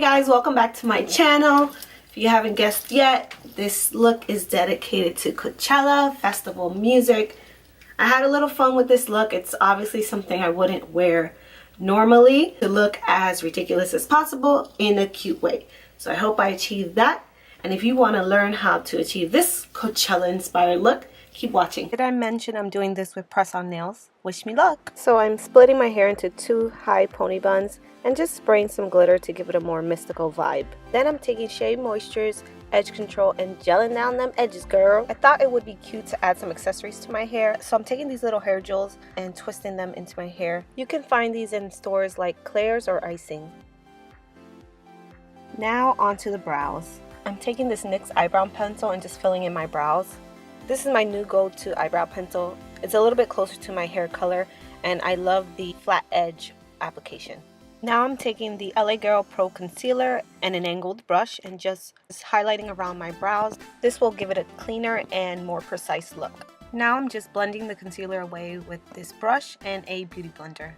guys, welcome back to my channel. If you haven't guessed yet, this look is dedicated to Coachella festival music. I had a little fun with this look. It's obviously something I wouldn't wear normally to look as ridiculous as possible in a cute way. So I hope I achieved that. And if you want to learn how to achieve this Coachella inspired look, keep watching. Did I mention I'm doing this with press-on nails? Wish me luck. So I'm splitting my hair into two high pony buns and just spraying some glitter to give it a more mystical vibe. Then I'm taking SheaMoisture's edge control and gelling down them edges, girl. I thought it would be cute to add some accessories to my hair, so I'm taking these little hair jewels and twisting them into my hair. You can find these in stores like Claire's or Icing. Now onto the brows. I'm taking this NYX eyebrow pencil and just filling in my brows. This is my new go-to eyebrow pencil. It's a little bit closer to my hair color and I love the flat edge application. Now I'm taking the LA Girl Pro Concealer and an angled brush and just highlighting around my brows. This will give it a cleaner and more precise look. Now I'm just blending the concealer away with this brush and a beauty blender.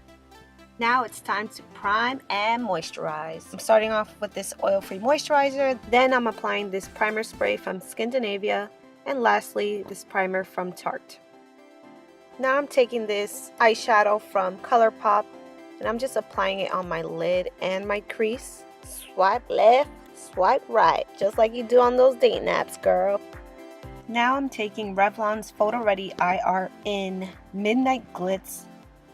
Now it's time to prime and moisturize. I'm starting off with this oil-free moisturizer. Then I'm applying this primer spray from Skindinavia. And lastly, this primer from Tarte. Now I'm taking this eyeshadow from ColourPop and I'm just applying it on my lid and my crease. Swipe left, swipe right, just like you do on those dating apps, girl. Now I'm taking Revlon's PhotoReady IR in Midnight Glitz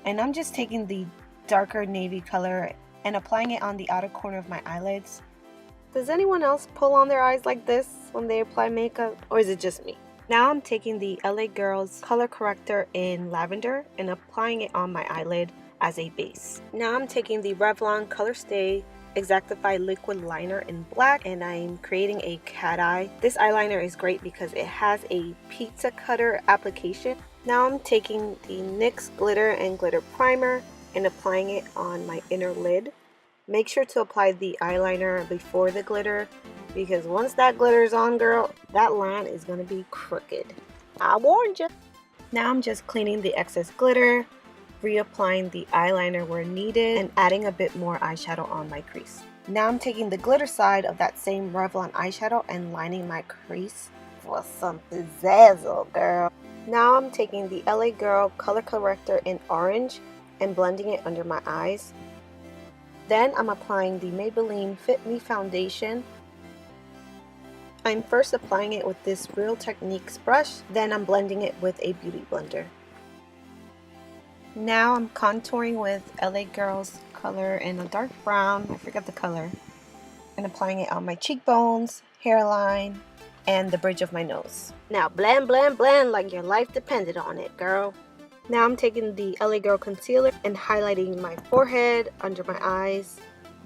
and I'm just taking the darker navy color and applying it on the outer corner of my eyelids. Does anyone else pull on their eyes like this when they apply makeup, or is it just me? Now I'm taking the LA Girls color corrector in lavender and applying it on my eyelid as a base. Now I'm taking the Revlon Colorstay Exactify liquid liner in black and I'm creating a cat eye. This eyeliner is great because it has a pizza cutter application. Now I'm taking the NYX Glitter Primer and applying it on my inner lid. Make sure to apply the eyeliner before the glitter because once that glitter is on, girl, that line is going to be crooked. I warned you. Now I'm just cleaning the excess glitter, reapplying the eyeliner where needed, and adding a bit more eyeshadow on my crease. Now I'm taking the glitter side of that same Revlon eyeshadow and lining my crease for some pizzazzle, girl. Now I'm taking the LA Girl color corrector in orange and blending it under my eyes. Then I'm applying the Maybelline Fit Me Foundation. I'm first applying it with this Real Techniques brush, then I'm blending it with a beauty blender. Now I'm contouring with LA Girl's color in a dark brown, I forgot the color, and applying it on my cheekbones, hairline, and the bridge of my nose. Now blend, blend, blend like your life depended on it, girl. Now I'm taking the LA Girl concealer and highlighting my forehead, under my eyes,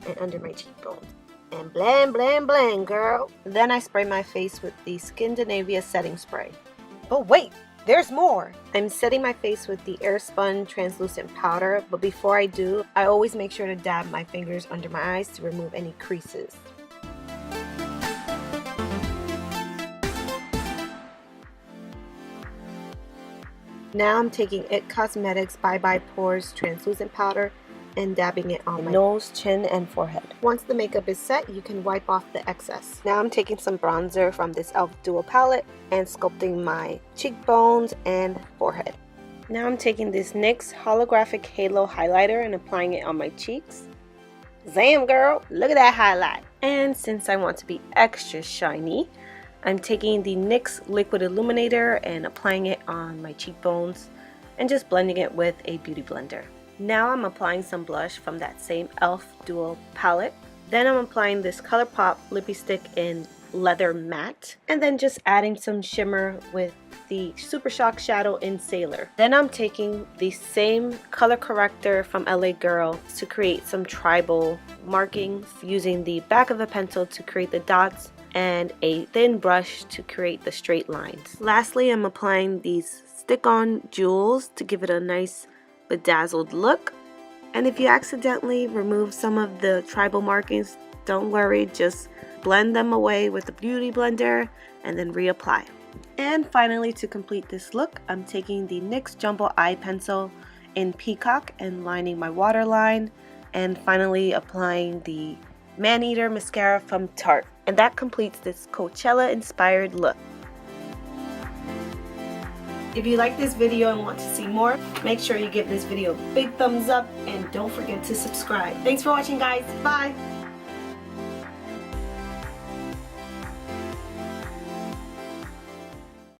and under my cheekbones. And blend, blend, blend, girl. Then I spray my face with the Skindinavia setting spray. But wait, there's more. I'm setting my face with the Airspun translucent powder, but before I do, I always make sure to dab my fingers under my eyes to remove any creases. Now I'm taking IT Cosmetics Bye Bye Pores translucent powder and dabbing it on my nose, chin, and forehead. Once the makeup is set, you can wipe off the excess. Now I'm taking some bronzer from this e.l.f. Duo palette and sculpting my cheekbones and forehead. Now I'm taking this NYX holographic halo highlighter and applying it on my cheeks. Zam, girl, look at that highlight. And since I want to be extra shiny, I'm taking the NYX liquid illuminator and applying it on my cheekbones and just blending it with a beauty blender. Now I'm applying some blush from that same e.l.f. Duo palette. Then I'm applying this ColourPop lippy stick in Leather Matte and then just adding some shimmer with the Super Shock shadow in Sailor. Then I'm taking the same color corrector from LA Girl to create some tribal markings using the back of a pencil to create the dots and a thin brush to create the straight lines. Lastly, I'm applying these stick-on jewels to give it a nice bedazzled look. And if you accidentally remove some of the tribal markings, don't worry, just blend them away with the beauty blender and then reapply. And finally, to complete this look, I'm taking the NYX Jumbo Eye Pencil in Peacock and lining my waterline, and finally applying the Man-Eater Mascara from Tarte. And that completes this Coachella-inspired look. If you like this video and want to see more, make sure you give this video a big thumbs up and don't forget to subscribe. Thanks for watching, guys. Bye!